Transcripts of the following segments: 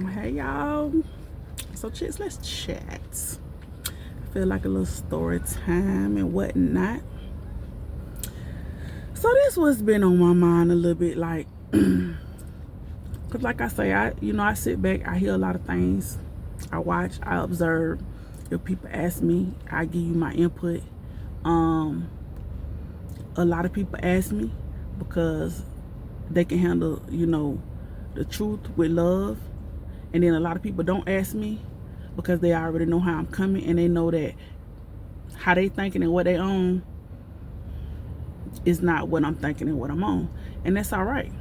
Hey y'all, so chicks, let's chat. I feel like a little story time and whatnot. So this what's been on my mind a little bit, like because like I say, I sit back, I hear a lot of things, I watch, I observe. If people ask me, I give you my input. A lot of people ask me because they can handle the truth with love. And then a lot of people don't ask me because they already know how I'm coming, and they know that how they thinking and what they own is not what I'm thinking and what I'm on. And that's all right,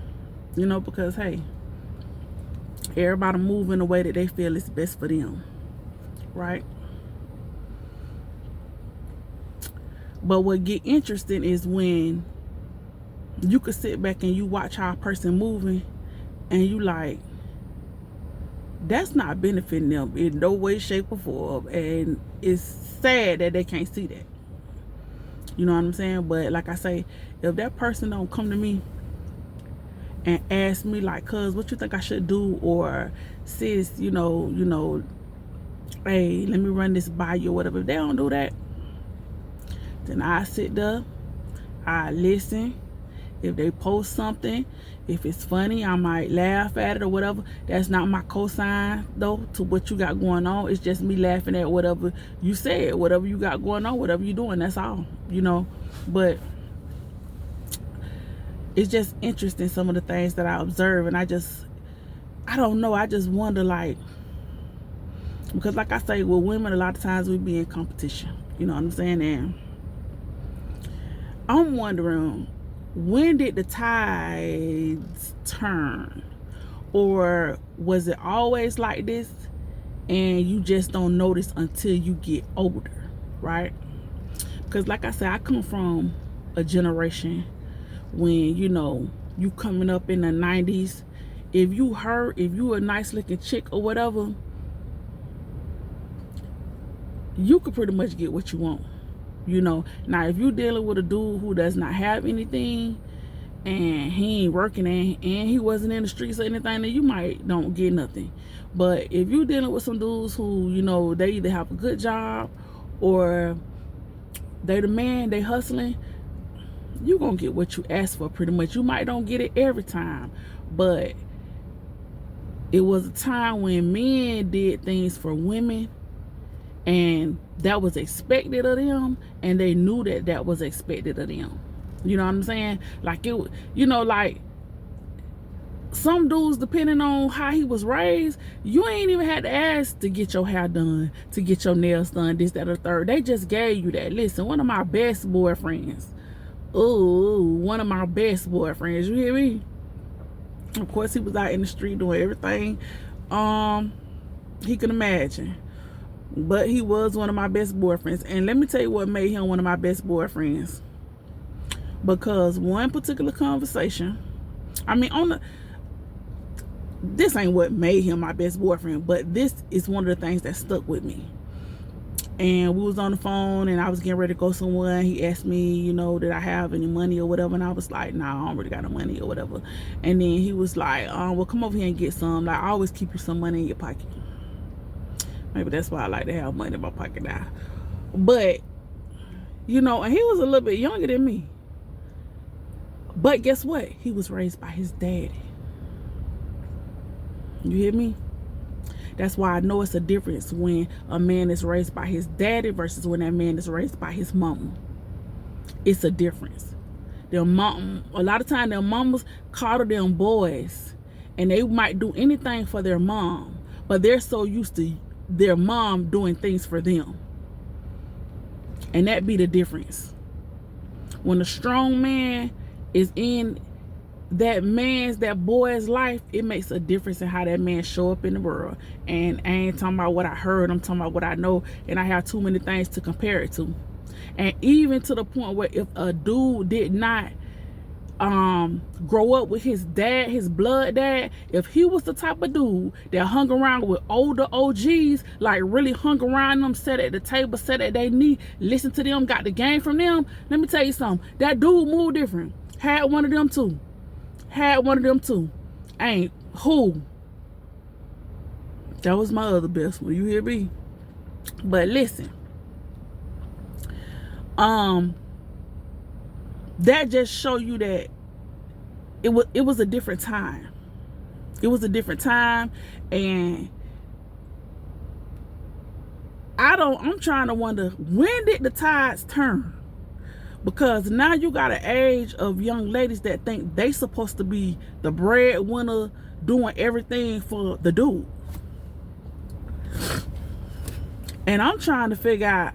because hey, everybody move in a way that they feel is best for them, right? But what get interesting is when you could sit back and you watch how a person moving and you like, that's not benefiting them in no way, shape, or form. And it's sad that they can't see that. You know what I'm saying? But like I say, if that person don't come to me and ask me like, cuz, what you think I should do? Or sis, hey, let me run this by you or whatever. If they don't do that, then I sit there, I listen. If they post something, if it's funny, I might laugh at it or whatever. That's not my cosign though to what you got going on. It's just me laughing at whatever you said, whatever you got going on, whatever you're doing. That's all, But it's just interesting, some of the things that I observe, and I don't know. I just wonder, like, because like I say, with women, a lot of times we be in competition. You know what I'm saying? And I'm wondering, when did the tides turn? Or was it always like this and you just don't notice until you get older, right? Because like I said, I come from a generation when, you coming up in the 90s, if you a nice looking chick or whatever, you could pretty much get what you want. Now if you're dealing with a dude who does not have anything and he ain't working and he wasn't in the streets or anything, then you might don't get nothing. But if you're dealing with some dudes who, they either have a good job or they the man, they hustling, you gonna get what you ask for pretty much. You might don't get it every time, but it was a time when men did things for women and that was expected of them, and they knew that that was expected of them. You know what I'm saying? Like it, like some dudes, depending on how he was raised, you ain't even had to ask to get your hair done, to get your nails done, this, that, or third. They just gave you that. Listen, one of my best boyfriends. Ooh, one of my best boyfriends. You hear me? Of course, he was out in the street doing everything he can imagine. But he was one of my best boyfriends. And let me tell you what made him one of my best boyfriends. Because one particular conversation, this ain't what made him my best boyfriend, but this is one of the things that stuck with me. And we was on the phone and I was getting ready to go somewhere. He asked me, did I have any money or whatever? And I was like, nah, I don't really got no money or whatever. And then he was like, well, come over here and get some. Like, I always keep you some money in your pocket. Maybe that's why I like to have money in my pocket now. But, and he was a little bit younger than me. But guess what? He was raised by his daddy. You hear me? That's why I know it's a difference when a man is raised by his daddy versus when that man is raised by his mama. It's a difference. A lot of times their mamas coddle them boys, and they might do anything for their mom, but they're so used to their mom doing things for them. And that be the difference. When a strong man is in that boy's life, it makes a difference in how that man show up in the world. And I ain't talking about what I heard, I'm talking about what I know, and I have too many things to compare it to. And even to the point where if a dude did not grow up with his dad, his blood dad, if he was the type of dude that hung around with older OGs, like really hung around them, sat at the table, sat at their knee, listened to them, got the game from them, let me tell you something, that dude moved different. Had one of them too. Ain't who That was my other best one. You hear me? But listen, that just show you that it was a different time. It was a different time, and I'm trying to wonder, when did the tides turn? Because now you got an age of young ladies that think they supposed to be the breadwinner, doing everything for the dude. And I'm trying to figure out,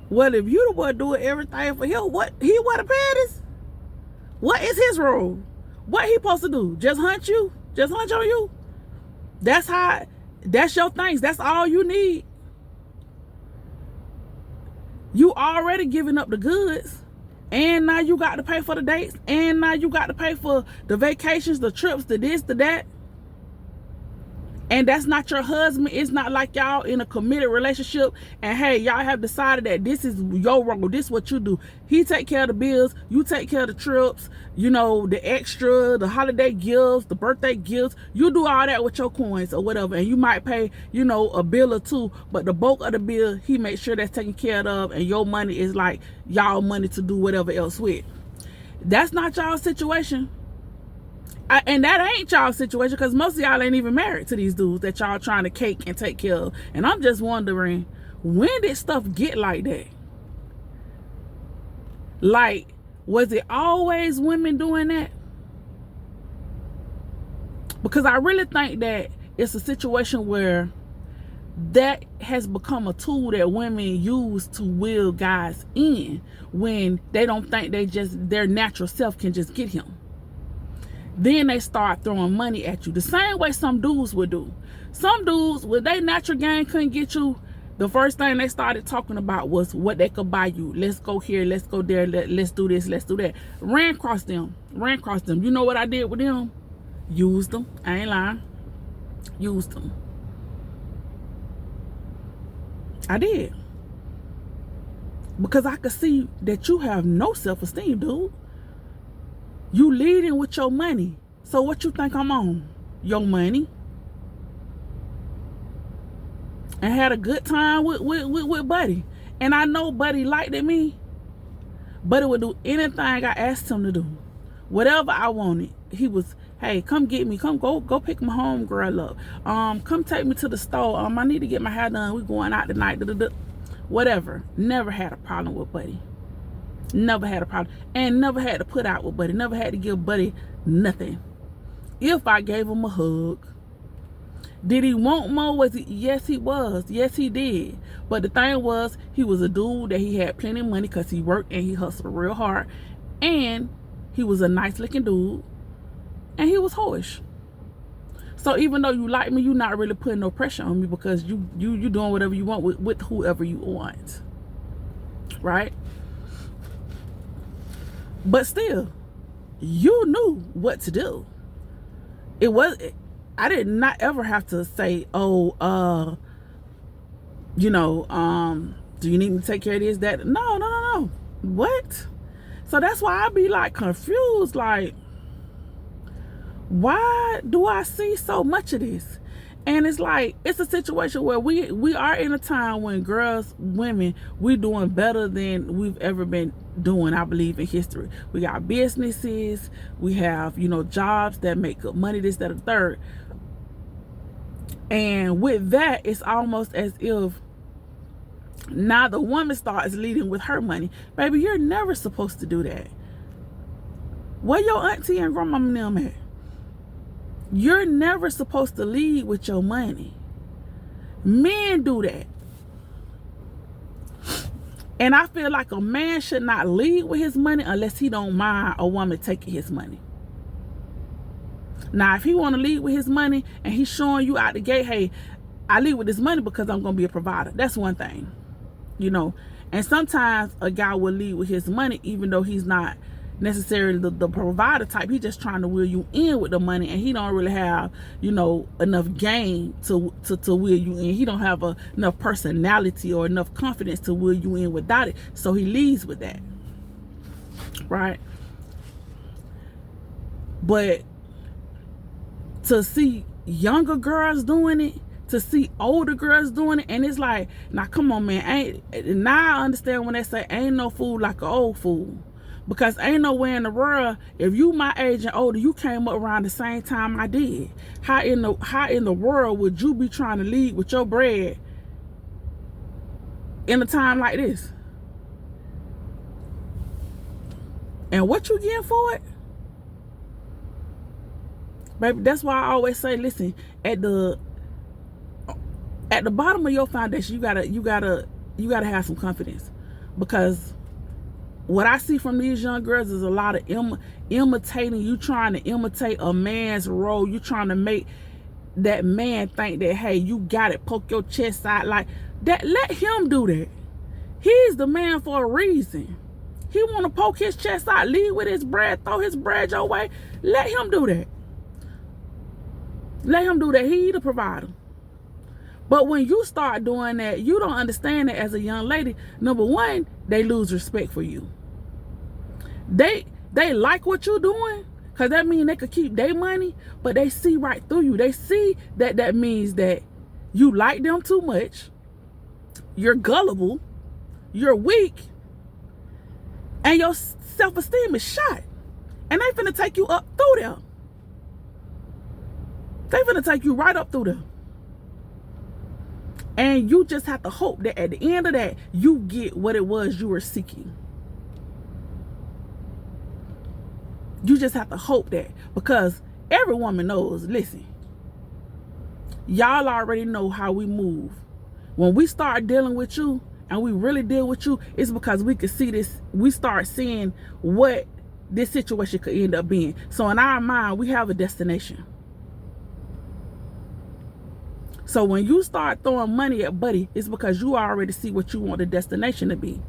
well, if you the one doing everything for him, what he wear the panties? What is his role? What he supposed to do? Just hunt you? Just hunch on you? That's your things. That's all you need. You already giving up the goods, and now you got to pay for the dates, and now you got to pay for the vacations, the trips, the this, the that. And that's not your husband. It's not like y'all in a committed relationship and hey, y'all have decided that this is your role, this is what you do. He take care of the bills, you take care of the trips, you know, the extra, the holiday gifts, the birthday gifts. You do all that with your coins or whatever, and you might pay, you know, a bill or two, but the bulk of the bill, he makes sure that's taken care of, and your money is like y'all money to do whatever else with. That's not y'all's situation. And that ain't y'all situation, because most of y'all ain't even married to these dudes that y'all trying to cake and take care of. And I'm just wondering, when did stuff get like that? Like, was it always women doing that? Because I really think that it's a situation where that has become a tool that women use to will guys in when they don't think their natural self can just get him. Then they start throwing money at you the same way some dudes would do. Some dudes, when they natural game couldn't get you, the first thing they started talking about was what they could buy you. Let's go here, let's go there, let's do this, let's do that. Ran across them. You know what I did with them? Used them. I ain't lying. Used them. I did. Because I could see that you have no self-esteem, dude. You leading with your money. So what you think I'm on? Your money. And had a good time with Buddy. And I know Buddy liked me. Buddy would do anything I asked him to do. Whatever I wanted. He was, hey, come get me. Come go pick my homegirl up. Come take me to the store. I need to get my hair done. We going out tonight. Whatever. Never had a problem with Buddy. Never had a problem. And never had to put out with Buddy. Never had to give Buddy nothing. If I gave him a hug. Did he want more? Yes, he was. Yes, he did. But the thing was, he was a dude that he had plenty of money because he worked and he hustled real hard. And he was a nice looking dude. And he was hoish. So even though you like me, you're not really putting no pressure on me because you doing whatever you want with whoever you want. Right? But still, you knew what to do. I did not ever have to say, oh, do you need me to take care of this, that? No. What? So that's why I be like confused, like, why do I see so much of this? And it's like, it's a situation where we are in a time when women, we're doing better than we've ever been doing, I believe, in history. We got businesses, we have, jobs that make good money, this, that, and third. And with that, it's almost as if now the woman starts leading with her money. Baby, you're never supposed to do that. Where your auntie and grandmama and them at? You're never supposed to lead with your money. Men do that. And I feel like a man should not lead with his money unless he don't mind a woman taking his money. Now, if he want to lead with his money and he's showing you out the gate, hey, I lead with this money because I'm going to be a provider. That's one thing, And sometimes a guy will lead with his money even though he's not necessarily the provider type. He's just trying to wheel you in with the money, and he don't really have enough game to wheel you in. He don't have enough personality or enough confidence to wheel you in without it, so he leads with that, right? But to see younger girls doing it, to see older girls doing it, and it's like, now come on, man. Now I understand when they say ain't no fool like an old fool. Because ain't nowhere in the world, if you my age and older, you came up around the same time I did. How in the world would you be trying to lead with your bread in a time like this? And what you getting for it? Baby, that's why I always say, listen, at the bottom of your foundation, you gotta have some confidence. Because what I see from these young girls is a lot of imitating. You trying to imitate a man's role. You trying to make that man think that, hey, you got it. Poke your chest out like that. Let him do that. He's the man for a reason. He want to poke his chest out, lead with his bread, throw his bread your way. Let him do that. Let him do that. He the provider. But when you start doing that, you don't understand that as a young lady. Number one, they lose respect for you. They like what you're doing, because that means they could keep their money, but they see right through you. They see that means that you like them too much, you're gullible, you're weak, and your self-esteem is shot. And they finna take you up through there. They finna take you right up through there. And you just have to hope that at the end of that, you get what it was you were seeking. You just have to hope that, because every woman knows, listen, y'all already know how we move. When we start dealing with you and we really deal with you, it's because we could see this. We start seeing what this situation could end up being. So in our mind, we have a destination. So when you start throwing money at buddy, it's because you already see what you want the destination to be.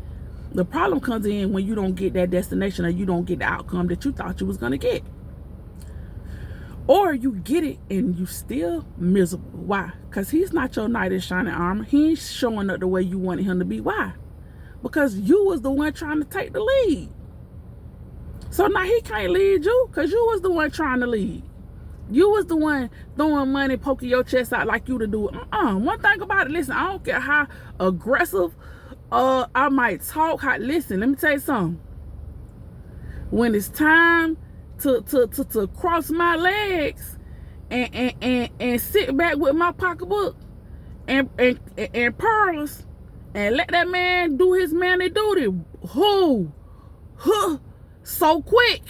The problem comes in when you don't get that destination, or you don't get the outcome that you thought you was going to get. Or you get it and you still miserable. Why? Because he's not your knight in shining armor. He ain't showing up the way you wanted him to be. Why? Because you was the one trying to take the lead. So now he can't lead you, because you was the one trying to lead. You was the one throwing money, poking your chest out like you to do it. One thing about it, listen, I don't care how aggressive I might talk. Listen, let me tell you something. When it's time to cross my legs and sit back with my pocketbook and pearls and let that man do his manly duty, so quick,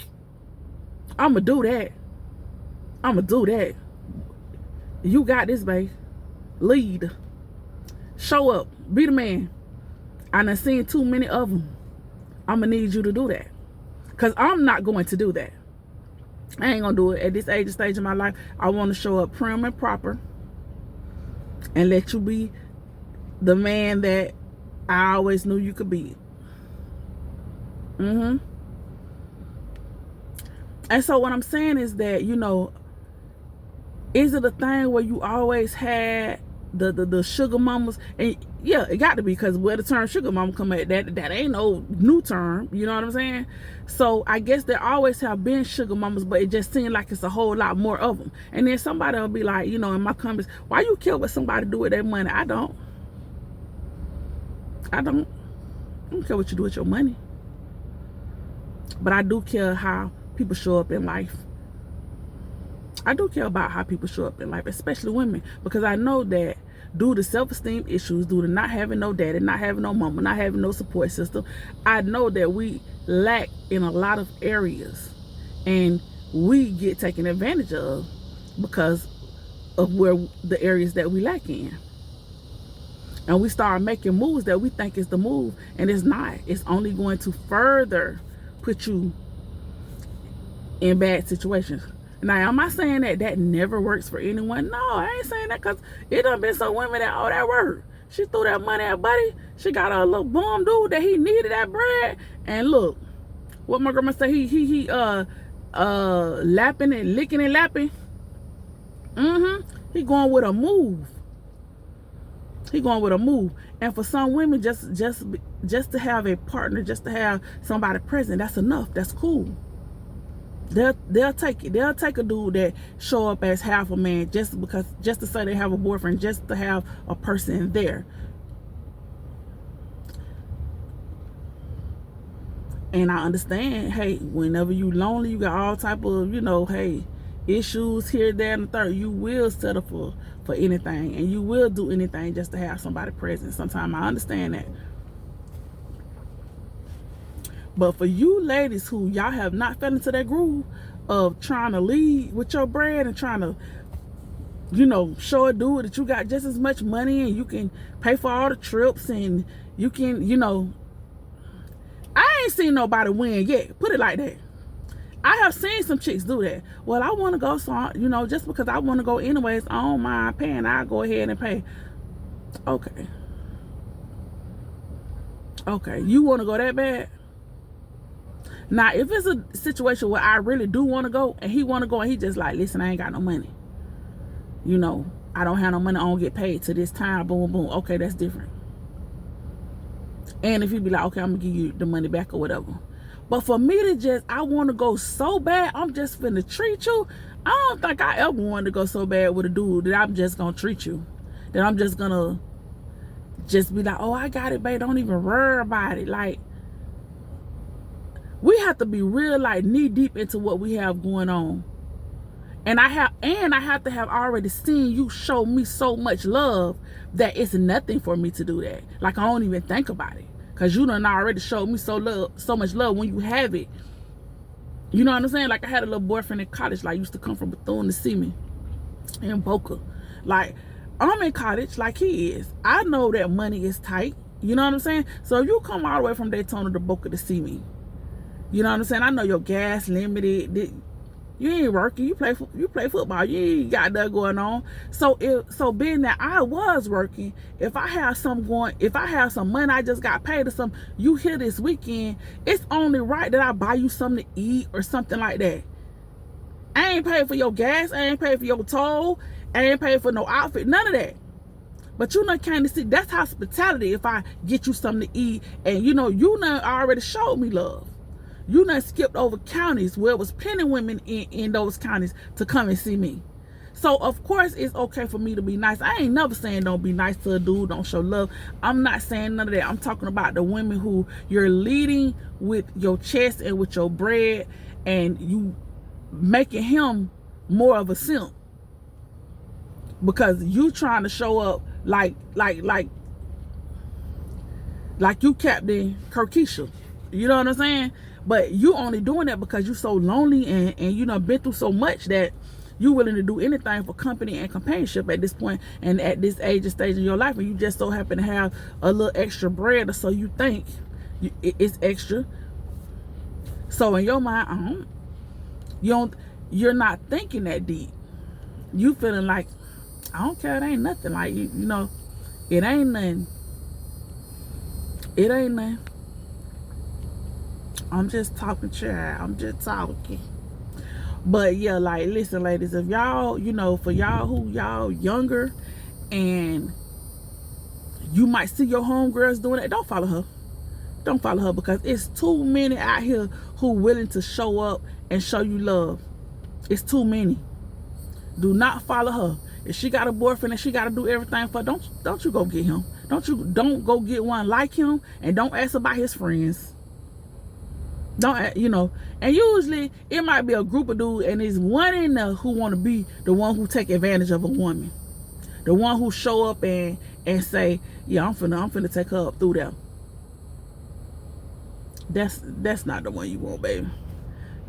I'ma do that. I'ma do that. You got this, babe. Lead. Show up. Be the man. I done seen too many of them. I'ma need you to do that. Because I'm not going to do that. I ain't gonna do it at this age and stage of my life. I want to show up prim and proper and let you be the man that I always knew you could be. And so what I'm saying is that, you know, is it a thing where you always had the sugar mamas? And yeah, it got to be, because where the term sugar mama come at, that ain't no new term, you know what I'm saying? So I guess there always have been sugar mamas, but it just seems like it's a whole lot more of them. And then somebody will be like, you know, in my comments, why you care what somebody do with their money? I don't care what you do with your money, but I do care how people show up in life. I do care about how people show up in life, especially women, because I know that due to self-esteem issues, due to not having no daddy, not having no mama, not having no support system, I know that we lack in a lot of areas, and we get taken advantage of because of where the areas that we lack in. And we start making moves that we think is the move, and it's not. It's only going to further put you in bad situations. Now, am I saying that never works for anyone? No, I ain't saying that, because it done been some women that, that worked. She threw that money at buddy. She got a little bum dude that he needed that bread. And look, what my grandma said, he lapping and licking and lapping. He going with a move. He going with a move. And for some women, just to have a partner, just to have somebody present, that's enough. That's cool. They'll take it. They'll take a dude that show up as half a man just to say they have a boyfriend, just to have a person there. And I understand, hey, whenever you lonely, you got all type of, hey, issues here, there, and the third, you will settle for anything, and you will do anything just to have somebody present. Sometimes I understand that. But for you ladies who y'all have not fell into that groove of trying to lead with your bread and trying to, show a dude that you got just as much money and you can pay for all the trips and you can, I ain't seen nobody win yet. Put it like that. I have seen some chicks do that. Well, I want to go, so, just because I want to go anyways, I don't mind paying. I'll go ahead and pay. Okay. Okay, you want to go that bad? Now, if it's a situation where I really do want to go and he want to go and he just like, listen, I ain't got no money. I don't have no money. I don't get paid to this time. Boom, boom. Okay, that's different. And if you be like, okay, I'm going to give you the money back or whatever. But for me to just, I want to go so bad, I'm just finna treat you. I don't think I ever wanted to go so bad with a dude that I'm just going to treat you. That I'm just going to just be like, oh, I got it, babe. Don't even worry about it. Like, we have to be real, like, knee deep into what we have going on. And I have to have already seen you show me so much love that it's nothing for me to do that. Like, I don't even think about it. Because you done already showed me so much love when you have it. You know what I'm saying? Like, I had a little boyfriend in college, like, used to come from Bethune to see me in Boca. Like, I'm in college like he is. I know that money is tight. You know what I'm saying? So if you come all the way from Daytona to Boca to see me, you know what I'm saying? I know your gas limited. You ain't working. You play football. You ain't got that going on. So being that I was working, if I have some money, I just got paid or something, you here this weekend, it's only right that I buy you something to eat or something like that. I ain't paid for your gas. I ain't paid for your toll. I ain't paid for no outfit. None of that. But kind of see, that's hospitality. If I get you something to eat and you done already showed me love. You done skipped over counties where it was plenty women in those counties to come and see me. So, of course, it's okay for me to be nice. I ain't never saying don't be nice to a dude, don't show love. I'm not saying none of that. I'm talking about the women who you're leading with your chest and with your bread and you making him more of a simp. Because you trying to show up like you Captain Kirkisha. You know what I'm saying? But you only doing that because you so lonely and you know been through so much that you willing to do anything for company and companionship at this point and at this age and stage in your life, and you just so happen to have a little extra bread, or so you think it's extra. So in your mind, you're not thinking that deep. You feeling like, I don't care, it ain't nothing. Like, it ain't nothing. It ain't nothing. I'm just talking, child. I'm just talking. But yeah, like, listen, ladies, if y'all, for y'all who y'all younger and you might see your homegirls doing that, don't follow her. Don't follow her, because it's too many out here who willing to show up and show you love. It's too many. Do not follow her. If she got a boyfriend and she got to do everything for, don't you go get him. Don't go get one like him, and don't ask about his friends. Don't, and usually it might be a group of dudes and there's one in there who want to be the one who take advantage of a woman. The one who show up and say, yeah, I'm finna take her up through there. That's not the one you want, baby.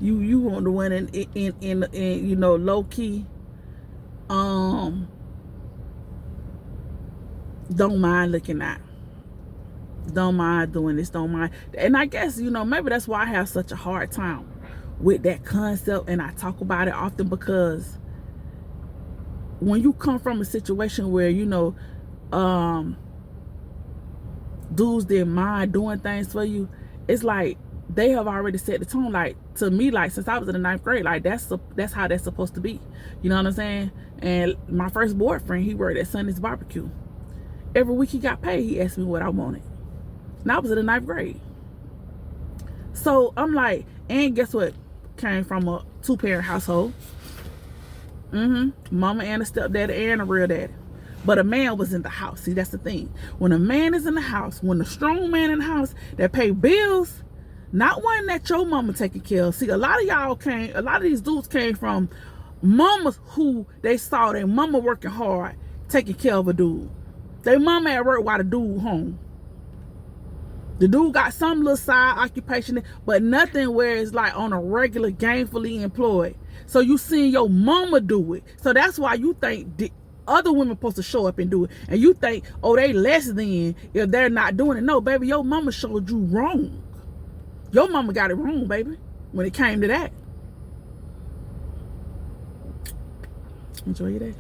You want the one in low key. Don't mind looking at. Don't mind doing this, don't mind. And I guess, maybe that's why I have such a hard time with that concept, and I talk about it often, because when you come from a situation where, dudes didn't mind doing things for you, it's like they have already set the tone. Like, to me, like, since I was in the 9th grade, like, that's how that's supposed to be. You know what I'm saying? And my first boyfriend, he worked at Sunday's Barbecue. Every week he got paid, he asked me what I wanted. And I was in the 9th grade. So I'm like, and guess what? came from a 2-parent household. Mama and a stepdaddy and a real daddy. But a man was in the house. See, that's the thing. When a man is in the house, when the strong man in the house that pay bills, not one that your mama taking care of. See, a lot of these dudes came from mamas who they saw their mama working hard, taking care of a dude. Their mama at work while the dude home. The dude got some little side occupation, but nothing where it's like on a regular, gainfully employed. So you seen your mama do it. So that's why you think the other women supposed to show up and do it. And you think, oh, they less than if they're not doing it. No, baby, your mama showed you wrong. Your mama got it wrong, baby, when it came to that. Enjoy your day.